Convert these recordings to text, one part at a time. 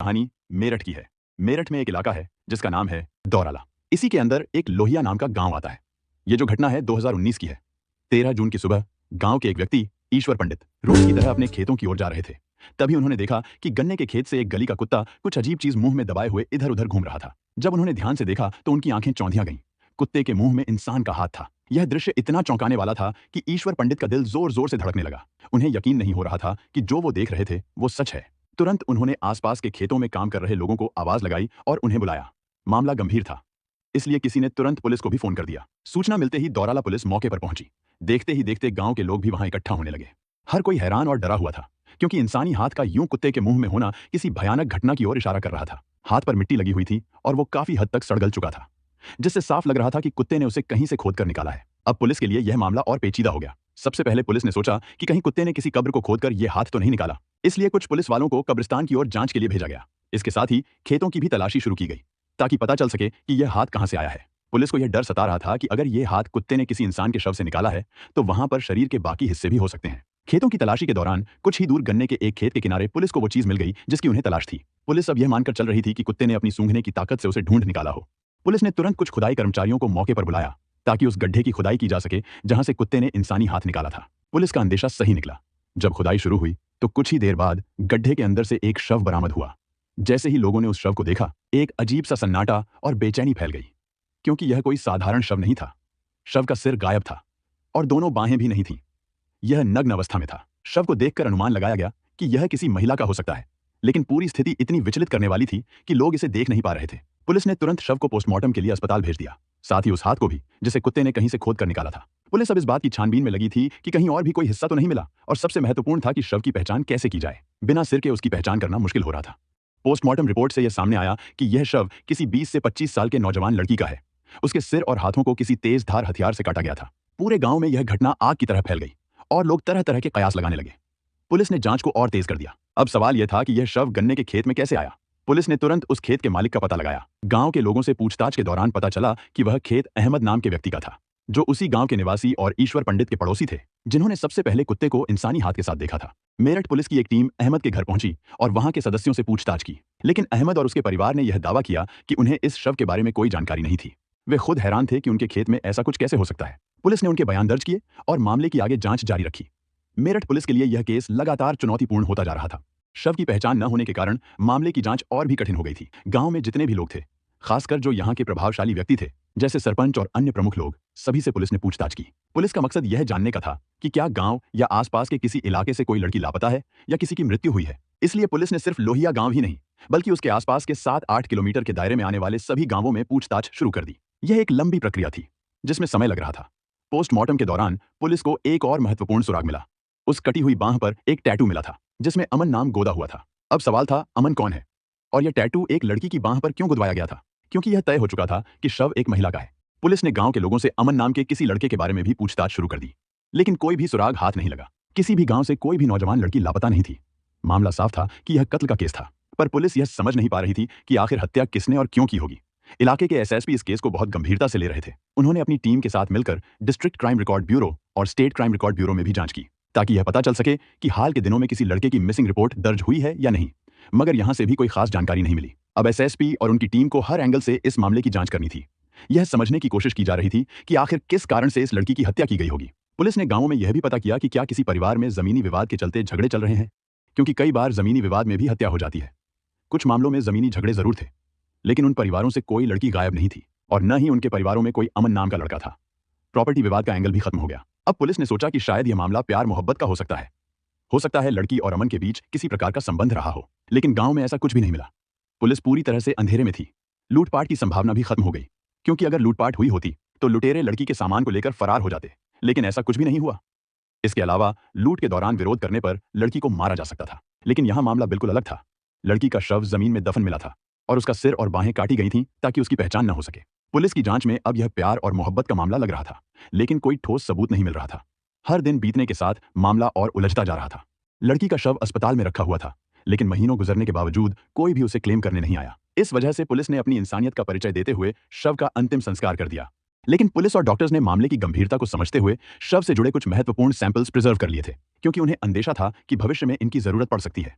कहानी मेरठ की है। मेरठ में एक इलाका है जिसका नाम है दौराला। इसी के अंदर एक लोहिया नाम का गांव आता है। ये जो घटना है 2019 की है। 13 जून की सुबह गांव के एक व्यक्ति ईश्वर पंडित रोज की तरह अपने खेतों की ओर जा रहे थे। तभी उन्होंने देखा कि गन्ने के खेत से एक गली का कुत्ता कुछ अजीब चीज मुंह में दबाए हुए इधर उधर घूम रहा था। जब उन्होंने ध्यान से देखा तो उनकी आंखें चौंधिया गईं। कुत्ते के मुंह में इंसान का हाथ था। यह दृश्य इतना चौंकाने वाला था कि ईश्वर पंडित का दिल जोर जोर से धड़कने लगा। उन्हें यकीन नहीं हो रहा था कि जो वो देख रहे थे वो सच है। तुरंत उन्होंने आसपास के खेतों में काम कर रहे लोगों को आवाज लगाई और उन्हें बुलाया। मामला गंभीर था, इसलिए किसी ने तुरंत पुलिस को भी फोन कर दिया। सूचना मिलते ही दौराला पुलिस मौके पर पहुंची। देखते ही देखते गांव के लोग भी वहां इकट्ठा होने लगे। हर कोई हैरान और डरा हुआ था, क्योंकि इंसानी हाथ का यूं कुत्ते के मुंह में होना किसी भयानक घटना की ओर इशारा कर रहा था। हाथ पर मिट्टी लगी हुई थी और वो काफी हद तक सड़ गल चुका था, जिससे साफ लग रहा था कि कुत्ते ने उसे कहीं से खोदकर निकाला है। अब पुलिस के लिए यह मामला और पेचीदा हो गया। सबसे पहले पुलिस ने सोचा कि कहीं कुत्ते ने किसी कब्र को खोदकर यह हाथ तो नहीं निकाला, इसलिए कुछ पुलिस वालों को कब्रिस्तान की ओर जांच के लिए भेजा गया। इसके साथ ही खेतों की भी तलाशी शुरू की गई, ताकि पता चल सके कि यह हाथ कहां से आया है। पुलिस को यह डर सता रहा था कि अगर यह हाथ कुत्ते ने किसी इंसान के शव से निकाला है तो वहां पर शरीर के बाकी हिस्से भी हो सकते हैं। खेतों की तलाशी के दौरान कुछ ही दूर गन्ने के एक खेत के किनारे पुलिस को वो चीज मिल गई जिसकी उन्हें तलाश थी। पुलिस अब यह मानकर चल रही थी कि कुत्ते ने अपनी सूंघने की ताकत से उसे ढूंढ निकाला हो। पुलिस ने तुरंत कुछ खुदाई कर्मचारियों को मौके पर बुलाया ताकि उस गड्ढे की खुदाई की जा सके जहां से कुत्ते ने इंसानी हाथ निकाला था। पुलिस का अंदेशा सही निकला। जब खुदाई शुरू हुई तो कुछ ही देर बाद गड्ढे के अंदर से एक शव बरामद हुआ। जैसे ही लोगों ने उस शव को देखा, एक अजीब सा सन्नाटा और बेचैनी फैल गई, क्योंकि यह कोई साधारण शव नहीं था। शव का सिर गायब था और दोनों बाहें भी नहीं थीं। यह नग्न अवस्था में था। शव को देखकर अनुमान लगाया गया कि यह किसी महिला का हो सकता है, लेकिन पूरी स्थिति इतनी विचलित करने वाली थी कि लोग इसे देख नहीं पा रहे थे। पुलिस ने तुरंत शव को पोस्टमार्टम के लिए अस्पताल भेज दिया, साथ ही उस हाथ को भी जिसे कुत्ते ने कहीं से खोद कर निकाला था। पुलिस अब इस बात की छानबीन में लगी थी कि कहीं और भी कोई हिस्सा तो नहीं मिला, और सबसे महत्वपूर्ण था कि शव की पहचान कैसे की जाए। बिना सिर के उसकी पहचान करना मुश्किल हो रहा था। पोस्टमार्टम रिपोर्ट से यह सामने आया कि यह शव किसी 20 से 25 साल के नौजवान लड़की का है। उसके सिर और हाथों को किसी तेज धार हथियार से काटा गया था। पूरे गांव में यह घटना आग की तरह फैल गई और लोग तरह तरह के कयास लगाने लगे। पुलिस ने जांच को और तेज कर दिया। अब सवाल यह था कि यह शव गन्ने के खेत में कैसे आया। पुलिस ने तुरंत उस खेत के मालिक का पता लगाया। गांव के लोगों से पूछताछ के दौरान पता चला कि वह खेत अहमद नाम के व्यक्ति का था, जो उसी गांव के निवासी और ईश्वर पंडित के पड़ोसी थे, जिन्होंने सबसे पहले कुत्ते को इंसानी हाथ के साथ देखा था। मेरठ पुलिस की एक टीम अहमद के घर पहुंची और वहां के सदस्यों से पूछताछ की, लेकिन अहमद और उसके परिवार ने यह दावा किया कि उन्हें इस शव के बारे में कोई जानकारी नहीं थी। वे खुद हैरान थे कि उनके खेत में ऐसा कुछ कैसे हो सकता है। पुलिस ने उनके बयान दर्ज किए और मामले की आगे जांच जारी रखी। मेरठ पुलिस के लिए यह केस लगातार चुनौतीपूर्ण होता जा रहा था। शव की पहचान न होने के कारण मामले की जांच और भी कठिन हो गई थी। गांव में जितने भी लोग थे, खासकर जो यहाँ के प्रभावशाली व्यक्ति थे, जैसे सरपंच और अन्य प्रमुख लोग, सभी से पुलिस ने पूछताछ की। पुलिस का मकसद यह जानने का था कि क्या गांव या आसपास के किसी इलाके से कोई लड़की लापता है या किसी की मृत्यु हुई है। इसलिए पुलिस ने सिर्फ लोहिया गांव ही नहीं, बल्कि उसके आसपास के 7-8 किलोमीटर के दायरे में आने वाले सभी गांवों में पूछताछ शुरू कर दी। यह एक लंबी प्रक्रिया थी, जिसमें समय लग रहा था। पोस्टमार्टम के दौरान पुलिस को एक और महत्वपूर्ण सुराग मिला। उस कटी हुई बांह पर एक टैटू मिला था, जिसमें अमन नाम गोदा हुआ था। अब सवाल था, अमन कौन है और यह टैटू एक लड़की की बांह पर क्यों गुदवाया गया था, क्योंकि यह तय हो चुका था कि शव एक महिला का है। पुलिस ने गांव के लोगों से अमन नाम के किसी लड़के के बारे में भी पूछताछ शुरू कर दी, लेकिन कोई भी सुराग हाथ नहीं लगा। किसी भी गांव से कोई भी नौजवान लड़की लापता नहीं थी। मामला साफ था कि यह कत्ल का केस था, पर पुलिस यह समझ नहीं पा रही थी कि आखिर हत्या किसने और क्यों की होगी। इलाके के एसएसपी इस केस को बहुत गंभीरता से ले रहे थे। उन्होंने अपनी टीम के साथ मिलकर डिस्ट्रिक्ट क्राइम रिकॉर्ड ब्यूरो और स्टेट क्राइम रिकॉर्ड ब्यूरो में भी जांच की, ताकि यह पता चल सके कि हाल के दिनों में किसी लड़के की मिसिंग रिपोर्ट दर्ज हुई है या नहीं, मगर यहां से भी कोई खास जानकारी नहीं मिली। अब एसएसपी और उनकी टीम को हर एंगल से इस मामले की जांच करनी थी। यह समझने की कोशिश की जा रही थी कि आखिर किस कारण से इस लड़की की हत्या की गई होगी। पुलिस ने गांवों में यह भी पता किया कि क्या किसी परिवार में जमीनी विवाद के चलते झगड़े चल रहे हैं, क्योंकि कई बार जमीनी विवाद में भी हत्या हो जाती है। कुछ मामलों में जमीनी झगड़े जरूर थे, लेकिन उन परिवारों से कोई लड़की गायब नहीं थी और न ही उनके परिवारों में कोई अमन नाम का लड़का था। प्रॉपर्टी विवाद का एंगल भी खत्म हो गया। अब पुलिस ने सोचा कि शायद यह मामला प्यार मोहब्बत का हो सकता है। हो सकता है लड़की और अमन के बीच किसी प्रकार का संबंध रहा हो, लेकिन गांव में ऐसा कुछ भी नहीं मिला। पुलिस पूरी तरह से अंधेरे में थी। लूटपाट की संभावना भी खत्म हो गई, क्योंकि अगर लूटपाट हुई होती तो लुटेरे लड़की के सामान को लेकर फरार हो जाते, लेकिन ऐसा कुछ भी नहीं हुआ। इसके अलावा लूट के दौरान विरोध करने पर लड़की को मारा जा सकता था, लेकिन यहां मामला बिल्कुल अलग था। लड़की का शव जमीन में दफन मिला था और उसका सिर और बाहें काटी गई थीं ताकि उसकी पहचान न हो सके। पुलिस की जांच में अब यह प्यार और मोहब्बत का मामला लग रहा था, लेकिन कोई ठोस सबूत नहीं मिल रहा था। हर दिन बीतने के साथ मामला और उलझता जा रहा था। लड़की का शव अस्पताल में रखा हुआ था, लेकिन महीनों गुजरने के बावजूद कोई भी उसे क्लेम करने नहीं आया। इस वजह से पुलिस ने अपनी इंसानियत का परिचय देते हुए शव का अंतिम संस्कार कर दिया। लेकिन पुलिस और डॉक्टर्स ने मामले की गंभीरता को समझते हुए शव से जुड़े कुछ महत्वपूर्ण सैंपल्स प्रिजर्व कर लिए थे, क्योंकि उन्हें अंदेशा था कि भविष्य में इनकी जरूरत पड़ सकती है।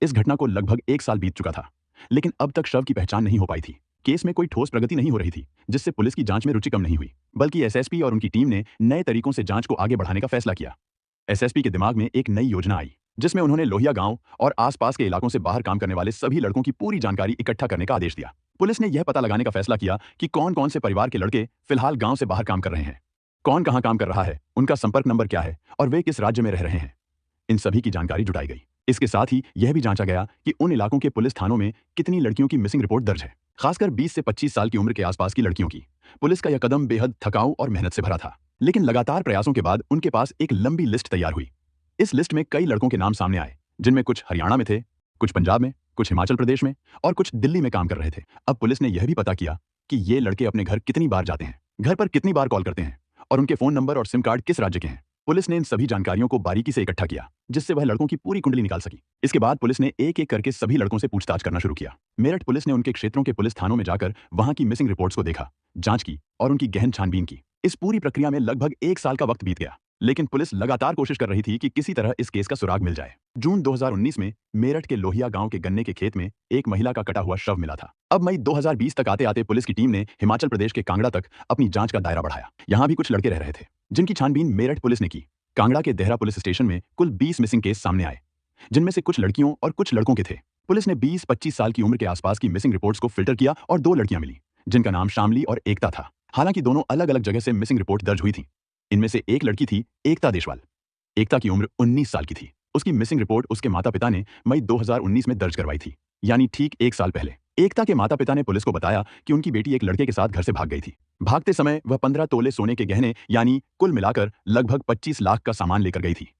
इस घटना को लगभग 1 साल बीत चुका था, लेकिन अब तक शव की पहचान नहीं हो पाई थी। केस में कोई ठोस प्रगति नहीं हो रही थी, जिससे पुलिस की जांच में रुचि कम नहीं हुई, बल्कि एसएसपी और उनकी टीम ने नए तरीकों से जांच को आगे बढ़ाने का फैसला किया। एसएसपी के दिमाग में एक नई योजना आई, जिसमें उन्होंने लोहिया गांव और आसपास के इलाकों से बाहर काम करने वाले सभी लड़कों की पूरी जानकारी इकट्ठा करने का आदेश दिया। पुलिस ने यह पता लगाने का फैसला किया कि कौन कौन से परिवार के लड़के फिलहाल गांव से बाहर काम कर रहे हैं, कौन कहां काम कर रहा है, उनका संपर्क नंबर क्या है और वे किस राज्य में रह रहे हैं। इन सभी की जानकारी जुटाई गई। इसके साथ ही यह भी जांचा गया कि उन इलाकों के पुलिस थानों में कितनी लड़कियों की मिसिंग रिपोर्ट दर्ज है, खासकर 20 से 25 साल की उम्र के आसपास की लड़कियों की। पुलिस का यह कदम बेहद थकाऊ और मेहनत से भरा था, लेकिन लगातार प्रयासों के बाद उनके पास एक लंबी लिस्ट तैयार हुई। इस लिस्ट में कई लड़कों के नाम सामने आए, जिनमें कुछ हरियाणा में थे, कुछ पंजाब में, कुछ हिमाचल प्रदेश में और कुछ दिल्ली में काम कर रहे थे। अब पुलिस ने यह भी पता किया कि ये लड़के अपने घर कितनी बार जाते हैं, घर पर कितनी बार कॉल करते हैं और उनके फोन नंबर और सिम कार्ड किस राज्य के हैं। पुलिस ने इन सभी जानकारियों को बारीकी से इकट्ठा किया, जिससे वह लड़कों की पूरी कुंडली निकाल सकी। इसके बाद पुलिस ने एक एक करके सभी लड़कों से पूछताछ करना शुरू किया। मेरठ पुलिस ने उनके क्षेत्रों के पुलिस थानों में जाकर वहां की मिसिंग रिपोर्ट्स को देखा, जांच की और उनकी गहन छानबीन की। इस पूरी प्रक्रिया में लगभग 1 साल का वक्त बीत गया, लेकिन पुलिस लगातार कोशिश कर रही थी कि किसी तरह इस केस का सुराग मिल जाए। जून 2019 में मेरठ के लोहिया गांव के गन्ने के खेत में एक महिला का कटा हुआ शव मिला था। अब मई 2020 तक आते आते पुलिस की टीम ने हिमाचल प्रदेश के कांगड़ा तक अपनी जांच का दायरा बढ़ाया। यहां भी कुछ लड़के रह रहे थे, जिनकी छानबीन मेरठ पुलिस ने की। कांगड़ा के देहरा पुलिस स्टेशन में कुल 20 मिसिंग केस सामने आए, जिनमें से कुछ लड़कियों और कुछ लड़कों के थे। पुलिस ने 20-25 साल की उम्र के आसपास की मिसिंग रिपोर्ट्स को फिल्टर किया और 2 लड़कियां मिली, जिनका नाम शामली और एकता था। हालांकि दोनों अलग अलग जगह से मिसिंग रिपोर्ट दर्ज हुई थी। इनमें से एक लड़की थी एकता देशवाल। एकता की उम्र 19 साल की थी। उसकी मिसिंग रिपोर्ट उसके माता पिता ने मई 2019 में दर्ज करवाई थी, यानी ठीक 1 साल पहले। एकता के माता पिता ने पुलिस को बताया कि उनकी बेटी एक लड़के के साथ घर से भाग गई थी। भागते समय वह 15 तोले सोने के गहने यानी कुल मिलाकर लगभग 25 लाख का सामान लेकर गई थी।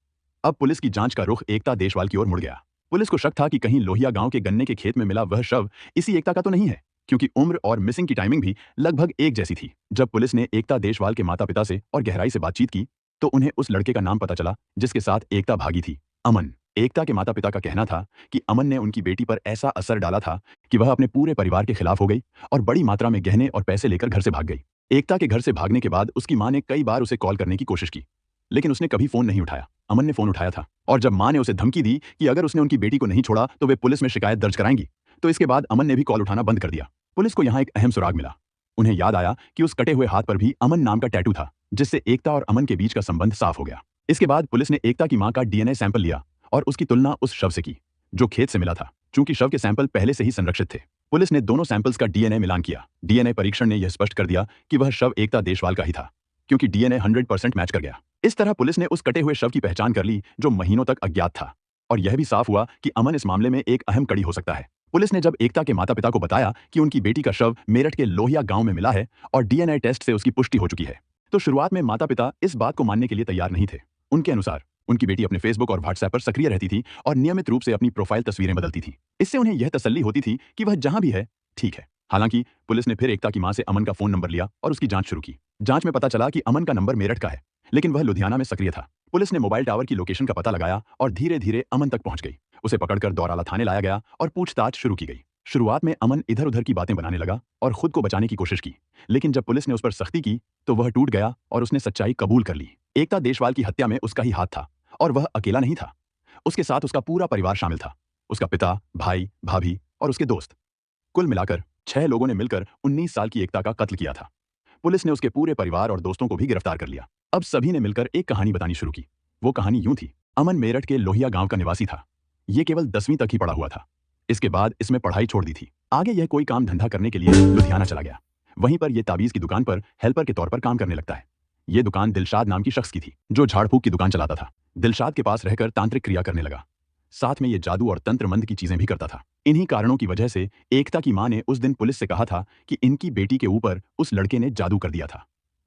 अब पुलिस की जांच का रुख एकता देशवाल की ओर मुड़ गया। पुलिस को शक था कि कहीं लोहिया गांव के गन्ने के खेत में मिला वह शव इसी एकता का तो नहीं है, क्योंकि उम्र और मिसिंग की टाइमिंग भी लगभग एक जैसी थी। जब पुलिस ने एकता देशवाल के माता पिता से और गहराई से बातचीत की, तो उन्हें उस लड़के का नाम पता चला जिसके साथ एकता भागी थी, अमन। एकता के माता पिता का कहना था कि अमन ने उनकी बेटी पर ऐसा असर डाला था कि वह अपने पूरे परिवार के खिलाफ हो गई और बड़ी मात्रा में गहने और पैसे लेकर घर से भाग गई। एकता के घर से भागने के बाद उसकी मां ने कई बार उसे कॉल करने की कोशिश की, लेकिन उसने कभी फोन नहीं उठाया। अमन ने फोन उठाया था और जब मां ने उसे धमकी दी कि अगर उसने उनकी बेटी को नहीं छोड़ा तो वे पुलिस में शिकायत दर्ज कराएंगी, तो इसके बाद अमन ने भी कॉल उठाना बंद कर दिया। पुलिस को यहाँ एक अहम सुराग मिला। उन्हें याद आया कि उस कटे हुए हाथ पर भी अमन नाम का टैटू था, जिससे एकता और अमन के बीच का संबंध साफ हो गया। इसके बाद पुलिस ने एकता की मां का डीएनए सैंपल लिया और उसकी तुलना उस शव से की, जो खेत से मिला था। चूंकि शव के सैंपल पहले से ही संरक्षित थे, पुलिस ने दोनों सैंपल्स का डीएनए मिलान किया। डीएनए परीक्षण ने यह स्पष्ट कर दिया कि वह शव एकता देशवाल का ही था, क्योंकि डीएनए 100% मैच कर गया। इस तरह पुलिस ने उस कटे हुए शव की पहचान कर ली, जो महीनों तक अज्ञात था, और यह भी साफ हुआ कि अमन इस मामले में एक अहम कड़ी हो सकता है। पुलिस ने जब एकता के माता पिता को बताया कि उनकी बेटी का शव मेरठ के लोहिया गांव में मिला है और डीएनए टेस्ट से उसकी पुष्टि हो चुकी है, तो शुरुआत में माता पिता इस बात को मानने के लिए तैयार नहीं थे। उनके अनुसार उनकी बेटी अपने फेसबुक और व्हाट्सएप पर सक्रिय रहती थी और नियमित रूप से अपनी प्रोफाइल तस्वीरें बदलती थी। इससे उन्हें यह तसल्ली होती थी कि वह जहां भी है ठीक है। हालांकि पुलिस ने फिर एकता की मां से अमन का फोन नंबर लिया और उसकी जांच शुरू की। जांच में पता चला कि अमन का नंबर मेरठ का है, लेकिन वह लुधियाना में सक्रिय था। पुलिस ने मोबाइल टावर की लोकेशन का पता लगाया और धीरे धीरे अमन तक पहुंच गई। उसे पकड़कर दौराला थाने लाया गया और पूछताछ शुरू की गई। शुरुआत में अमन इधर उधर की बातें बनाने लगा और खुद को बचाने की कोशिश की, लेकिन जब पुलिस ने उस पर सख्ती की तो वह टूट गया और उसने सच्चाई कबूल कर ली। एकता देशवाल की हत्या में उसका ही हाथ था और वह अकेला नहीं था। उसके साथ उसका पूरा परिवार शामिल था, उसका पिता, भाई, भाभी और उसके दोस्त। कुल मिलाकर 6 लोगों ने मिलकर 19 साल की एकता का कत्ल किया था। पुलिस ने उसके पूरे परिवार और दोस्तों को भी गिरफ्तार कर लिया। अब सभी ने मिलकर एक कहानी बतानी शुरू की। वो कहानी यूं थी। अमन मेरठ के लोहिया गांव का निवासी था। ये केवल 10वीं तक ही पढ़ा हुआ था। इसके बाद इसमें पढ़ाई छोड़ दी थी। आगे यह कोई काम धंधा करने के लिए लुधियाना चला गया। वहीं पर यह ताबीज की दुकान पर हेल्पर के तौर पर काम करने लगता है। ये दुकान दिलशाद नाम की शख्स की थी, जो झाड़ फूक की दुकान चलाता था। दिलशाद के पास रहकर तांत्रिक क्रिया करने लगा। साथ में ये जादू और तंत्र मंत्र की चीजें भी करता था। इन्हीं कारणों की वजह से एकता की मां ने उस दिन पुलिस से कहा था कि इनकी बेटी के ऊपर उस लड़के ने जादू कर दिया था,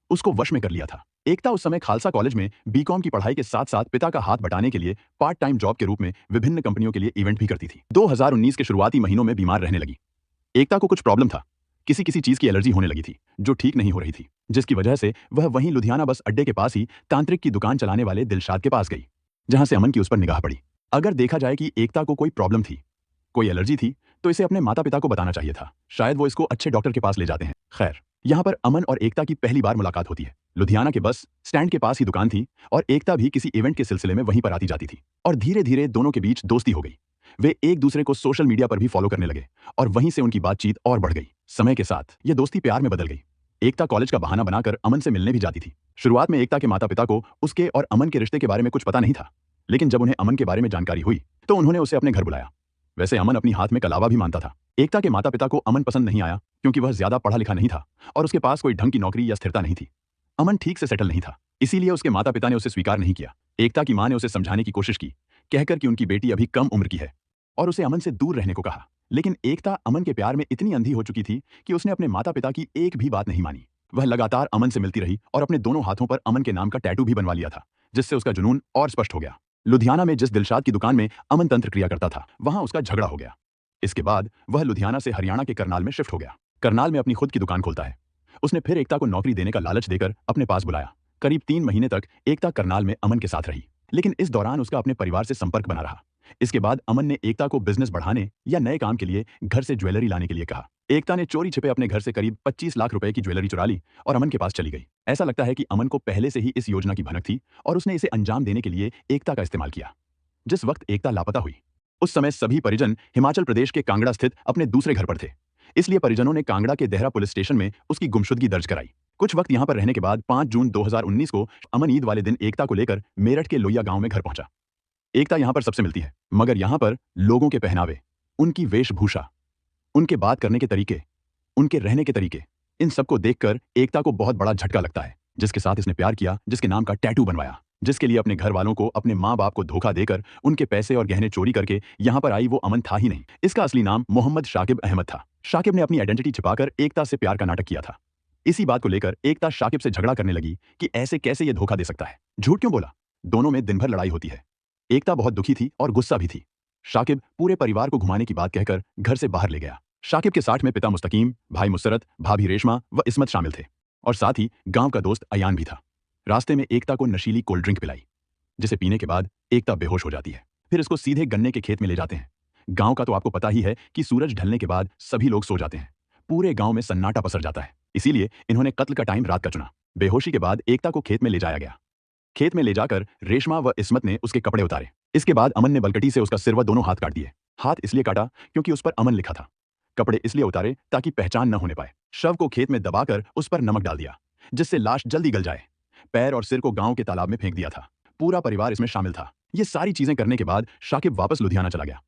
उसको वश में कर लिया था। एकता उस समय खालसा कॉलेज में बीकॉम की पढ़ाई के साथ साथ पिता का हाथ बटाने के लिए पार्ट टाइम जॉब के रूप में विभिन्न कंपनियों के लिए इवेंट भी करती थी। 2019 के शुरुआती महीनों में बीमार रहने लगी। एकता को कुछ प्रॉब्लम था, किसी किसी चीज की एलर्जी होने लगी थी, जो ठीक नहीं हो रही थी, जिसकी वजह से वह वहीं लुधियाना बस अड्डे के पास ही तांत्रिक की दुकान चलाने वाले दिलशाद के पास गई, जहां से अमन की उस पर निगाह पड़ी। अगर देखा जाए कि एकता को कोई प्रॉब्लम थी, कोई एलर्जी थी, तो इसे अपने माता पिता को बताना चाहिए था। शायद वो इसको अच्छे डॉक्टर के पास ले जाते हैं। खैर, यहाँ पर अमन और एकता की पहली बार मुलाकात होती है। लुधियाना के बस स्टैंड के पास ही दुकान थी और एकता भी किसी इवेंट के सिलसिले में वहीं पर आती जाती थी और धीरे धीरे दोनों के बीच दोस्ती हो गई। वे एक दूसरे को सोशल मीडिया पर भी फॉलो करने लगे और वहीं से उनकी बातचीत और बढ़ गई। समय के साथ यह दोस्ती प्यार में बदल गई। एकता कॉलेज का बहाना बनाकर अमन से मिलने भी जाती थी। शुरुआत में एकता के माता पिता को उसके और अमन के रिश्ते के बारे में कुछ पता नहीं था, लेकिन जब उन्हें अमन के बारे में जानकारी हुई तो उन्होंने उसे अपने घर बुलाया। वैसे अमन अपनी हाथ में कलावा भी मानता था। एकता के माता पिता को अमन पसंद नहीं आया क्योंकि वह ज्यादा पढ़ा लिखा नहीं था और उसके पास कोई ढंग की नौकरी या स्थिरता नहीं थी। अमन ठीक से सेटल नहीं था, इसीलिए उसके माता पिता ने उसे स्वीकार नहीं किया। एकता की मां ने उसे समझाने की कोशिश की, कहकर कि उनकी बेटी अभी कम उम्र की है और उसे अमन से दूर रहने को कहा। लेकिन एकता अमन के प्यार में इतनी अंधी हो चुकी थी कि उसने अपने माता पिता की एक भी बात नहीं मानी। वह लगातार अमन से मिलती रही और अपने दोनों हाथों पर अमन के नाम का टैटू भी बनवा लिया था, जिससे उसका जुनून और स्पष्ट हो गया। लुधियाना में जिस दिलशाद की दुकान में अमन तंत्र क्रिया करता था, वहां उसका झगड़ा हो गया। इसके बाद वह लुधियाना से हरियाणा के करनाल में शिफ्ट हो गया। करनाल में अपनी खुद की दुकान खोलता है। उसने फिर एकता को नौकरी देने का लालच देकर अपने पास बुलाया। करीब 3 महीने तक एकता करनाल में अमन के साथ रही, लेकिन इस दौरान उसका अपने परिवार से संपर्क बना रहा। इसके बाद अमन ने एकता को बिजनेस बढ़ाने या नए काम के लिए घर से ज्वेलरी लाने के लिए कहा। एकता ने चोरी छिपे अपने घर से करीब 25 लाख रुपए की ज्वेलरी चुरा ली और अमन के पास चली गई। ऐसा लगता है कि अमन को पहले से ही इस योजना की भनक थी और उसने इसे अंजाम देने के लिए एकता का इस्तेमाल किया। जिस वक्त एकता लापता हुई, उस समय सभी परिजन हिमाचल प्रदेश के कांगड़ा स्थित अपने दूसरे घर पर थे, इसलिए परिजनों ने कांगड़ा के देहरा पुलिस स्टेशन में उसकी गुमशुदगी दर्ज कराई। कुछ वक्त यहां पर रहने के बाद 5 जून 2019 को अमन ईद वाले दिन एकता को लेकर मेरठ के लोहिया गांव में घर पहुंचा। एकता यहां पर सबसे मिलती है, मगर यहां पर लोगों के पहनावे, उनकी वेशभूषा, उनके बात करने के तरीके, उनके रहने के तरीके, इन सबको देखकर एकता को बहुत बड़ा झटका लगता है। जिसके साथ इसने प्यार किया, जिसके नाम का टैटू बनवाया, जिसके लिए अपने घर वालों को, अपने माँ बाप को धोखा देकर उनके पैसे और गहने चोरी करके यहां पर आई, वो अमन था ही नहीं। इसका असली नाम मोहम्मद शाकिब अहमद था। शाकिब ने अपनी आइडेंटिटी छिपाकर एकता से प्यार का नाटक किया था। इसी बात को लेकर एकता शाकिब से झगड़ा करने लगी कि ऐसे कैसे ये धोखा दे सकता है, झूठ क्यों बोला। दोनों में दिन भर लड़ाई होती है। एकता बहुत दुखी थी और गुस्सा भी थी। शाकिब पूरे परिवार को घुमाने की बात कहकर घर से बाहर ले गया। शाकिब के साथ में पिता मुस्तकीम, भाई मुसरत, भाभी रेशमा व इस्मत शामिल थे और साथ ही गांव का दोस्त अयान भी था। रास्ते में एकता को नशीली कोल्ड ड्रिंक पिलाई, जिसे पीने के बाद एकता बेहोश हो जाती है। फिर इसको सीधे गन्ने के खेत में ले जाते हैं। गांव का तो आपको पता ही है कि सूरज ढलने के बाद सभी लोग सो जाते हैं। पूरे गांव में सन्नाटा पसर जाता है, इसीलिए इन्होंने कत्ल का टाइम रात का चुना। बेहोशी के बाद एकता को खेत में ले जाया गया। खेत में ले जाकर रेशमा व इस्मत ने उसके कपड़े उतारे। इसके बाद अमन ने बलकटी से उसका सिर व दोनों हाथ काट दिए। हाथ इसलिए काटा क्योंकि उस पर अमन लिखा था। कपड़े इसलिए उतारे ताकि पहचान न होने पाए। शव को खेत में दबाकर उस पर नमक डाल दिया, जिससे लाश जल्दी गल जाए। पैर और सिर को गांव के तालाब में फेंक दिया था। पूरा परिवार इसमें शामिल था। ये सारी चीजें करने के बाद शाकिब वापस लुधियाना चला गया।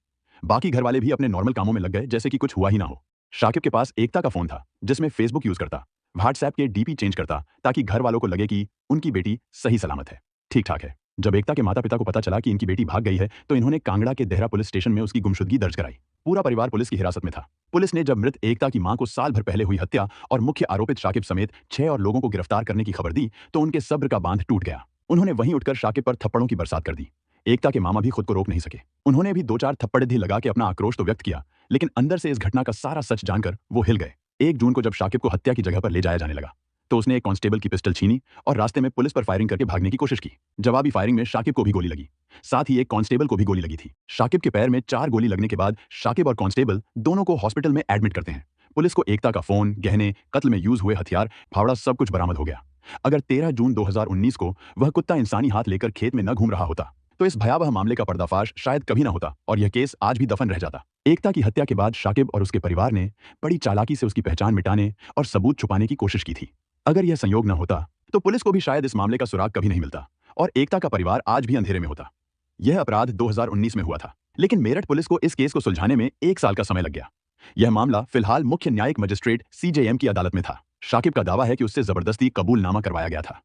बाकी घर वाले भी अपने नॉर्मल कामों में लग गए, जैसे कि कुछ हुआ ही ना हो। शाकिब के पास एकता का फोन था, जिसमें फेसबुक यूज करता, व्हाट्सएप के डीपी चेंज करता, ताकि घर वालों को लगे कि उनकी बेटी सही सलामत है, ठीक ठाक है। जब एकता के माता पिता को पता चला कि इनकी बेटी भाग गई है, तो इन्होंने कांगड़ा के देहरा पुलिस स्टेशन में उसकी गुमशुदगी दर्ज कराई। पूरा परिवार पुलिस की हिरासत में था। पुलिस ने जब मृत एकता की मां को साल भर पहले हुई हत्या और मुख्य आरोपित शाकिब समेत 6 और लोगों को गिरफ्तार करने की खबर दी, तो उनके सब्र का बांध टूट गया। उन्होंने वहीं उठकर शाकिब पर थप्पड़ों की बरसात कर दी। एकता के मामा भी खुद को रोक नहीं सके। उन्होंने भी 2-4 थप्पड़ भी लगा के अपना आक्रोश तो व्यक्त किया, लेकिन अंदर से इस घटना का सारा सच जानकर वो हिल गए। 1 जून को जब शाकिब को हत्या की जगह पर ले जाया जाने लगा, तो उसने एक कांस्टेबल की पिस्टल छीनी और रास्ते में पुलिस पर फायरिंग करके भागने की कोशिश की। जवाबी फायरिंग में शाकिब को भी गोली लगी, साथ ही एक कांस्टेबल को भी गोली लगी थी। शाकिब के पैर में 4 गोली लगने के बाद शाकिब और कांस्टेबल दोनों को हॉस्पिटल में एडमिट करते हैं। पुलिस को एकता का फोन, गहने, कत्ल में यूज हुए हथियार, फावड़ा सब कुछ बरामद हो गया। अगर 13 जून 2019 को वह कुत्ता इंसानी हाथ लेकर खेत में न घूम रहा होता, तो इस भयावह मामले का पर्दाफाश शायद कभी न होता और यह केस आज भी दफन रह जाता। एकता की हत्या के बाद शाकिब और उसके परिवार ने बड़ी चालाकी से उसकी पहचान मिटाने और सबूत छुपाने की कोशिश की थी। अगर यह संयोग न होता, तो पुलिस को भी शायद इस मामले का सुराग कभी नहीं मिलता और एकता का परिवार आज भी अंधेरे में होता। यह अपराध 2019 में हुआ था, लेकिन मेरठ पुलिस को इस केस को सुलझाने में 1 साल का समय लग गया। यह मामला फिलहाल मुख्य न्यायिक मजिस्ट्रेट CJM की अदालत में था। शाकिब का दावा है कि उससे जबरदस्ती कबूलनामा करवाया गया था।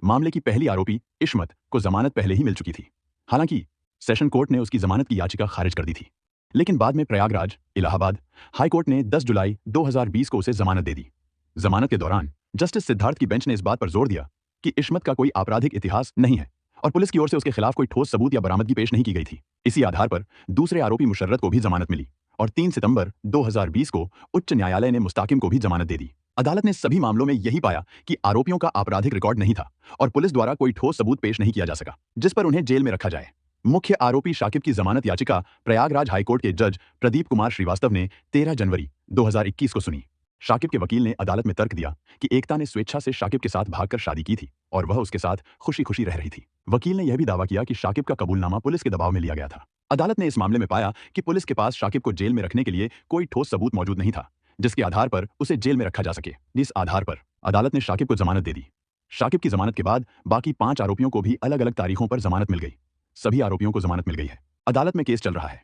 मामले की पहली आरोपी इस्मत को जमानत पहले ही मिल चुकी थी। हालांकि सेशन कोर्ट ने उसकी जमानत की याचिका खारिज कर दी थी, लेकिन बाद में प्रयागराज, इलाहाबाद हाई कोर्ट ने 10 जुलाई 2020 को उसे जमानत दे दी। जमानत के दौरान जस्टिस सिद्धार्थ की बेंच ने इस बात पर जोर दिया कि इस्मत का कोई आपराधिक इतिहास नहीं है और पुलिस की ओर से उसके खिलाफ कोई ठोस सबूत या बरामदगी पेश नहीं की गई थी। इसी आधार पर दूसरे आरोपी मुशर्रत को भी जमानत मिली और 3 सितंबर 2020 को उच्च न्यायालय ने मुस्ताकिम को भी जमानत दे दी। अदालत ने सभी मामलों में यही पाया कि आरोपियों का आपराधिक रिकॉर्ड नहीं था और पुलिस द्वारा कोई ठोस सबूत पेश नहीं किया जा सका जिस पर उन्हें जेल में रखा जाए। मुख्य आरोपी शाकिब की जमानत याचिका प्रयागराज हाईकोर्ट के जज प्रदीप कुमार श्रीवास्तव ने 13 जनवरी 2021 को सुनी। शाकिब के वकील ने अदालत में तर्क दिया कि एकता ने स्वेच्छा से शाकिब के साथ भागकर शादी की थी और वह उसके साथ खुशी खुशी रह रही थी। वकील ने यह भी दावा किया कि शाकिब का कबूलनामा पुलिस के दबाव में लिया गया था। अदालत ने इस मामले में पाया कि पुलिस के पास शाकिब को जेल में रखने के लिए कोई ठोस सबूत मौजूद नहीं था, जिसके आधार पर उसे जेल में रखा जा सके। इस आधार पर अदालत ने शाकिब को जमानत दे दी। शाकिब की जमानत के बाद बाकी 5 आरोपियों को भी अलग अलग तारीखों पर जमानत मिल गई। सभी आरोपियों को जमानत मिल गई है। अदालत में केस चल रहा है।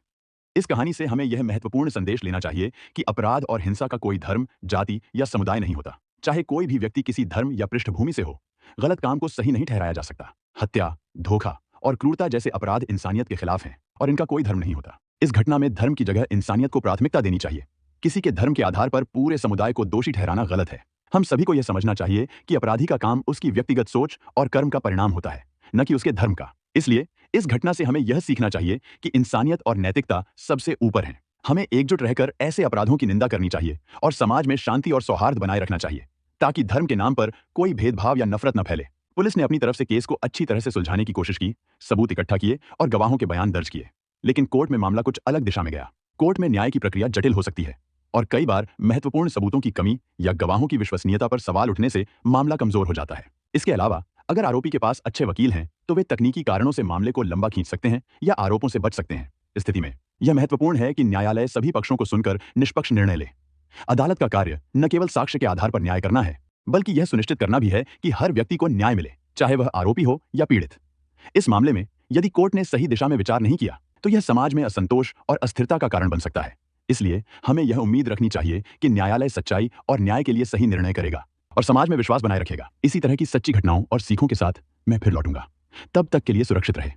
इस कहानी से हमें यह महत्वपूर्ण संदेश लेना चाहिए कि अपराध और हिंसा का कोई धर्म, जाति या समुदाय नहीं होता। चाहे कोई भी व्यक्ति किसी धर्म या पृष्ठभूमि से हो, गलत काम को सही नहीं ठहराया जा सकता। हत्या, धोखा और क्रूरता जैसे अपराध इंसानियत के खिलाफ हैं और इनका कोई धर्म नहीं होता। इस घटना में धर्म की जगह इंसानियत को प्राथमिकता देनी चाहिए। किसी के धर्म के आधार पर पूरे समुदाय को दोषी ठहराना गलत है। हम सभी को यह समझना चाहिए कि अपराधी का काम उसकी व्यक्तिगत सोच और कर्म का परिणाम होता है, न कि उसके धर्म का। इसलिए इस घटना से हमें यह सीखना चाहिए कि इंसानियत और नैतिकता सबसे ऊपर है। हमें एकजुट रहकर ऐसे अपराधों की निंदा करनी चाहिए और समाज में शांति और सौहार्द बनाए रखना चाहिए, ताकि धर्म के नाम पर कोई भेदभाव या नफरत न फैले। पुलिस ने अपनी तरफ से केस को अच्छी तरह से सुलझाने की कोशिश की, सबूत इकट्ठा किए और गवाहों के बयान दर्ज किए। लेकिन कोर्ट में मामला कुछ अलग दिशा में गया। कोर्ट में न्याय की प्रक्रिया जटिल हो सकती है और कई बार महत्वपूर्ण सबूतों की कमी या गवाहों की विश्वसनीयता पर सवाल उठने से मामला कमजोर हो जाता है। इसके अलावा अगर आरोपी के पास अच्छे वकील हैं, तो वे तकनीकी कारणों से मामले को लंबा खींच सकते हैं या आरोपों से बच सकते हैं। इस स्थिति में यह महत्वपूर्ण है कि न्यायालय सभी पक्षों को सुनकर निष्पक्ष निर्णय ले। अदालत का कार्य न केवल साक्ष्य के आधार पर न्याय करना है, बल्कि यह सुनिश्चित करना भी है कि हर व्यक्ति को न्याय मिले, चाहे वह आरोपी हो या पीड़ित। इस मामले में यदि कोर्ट ने सही दिशा में विचार नहीं किया, तो यह समाज में असंतोष और अस्थिरता का कारण बन सकता है। इसलिए हमें यह उम्मीद रखनी चाहिए कि न्यायालय सच्चाई और न्याय के लिए सही निर्णय करेगा और समाज में विश्वास बनाए रखेगा। इसी तरह की सच्ची घटनाओं और सीखों के साथ मैं फिर लौटूंगा। तब तक के लिए सुरक्षित रहे।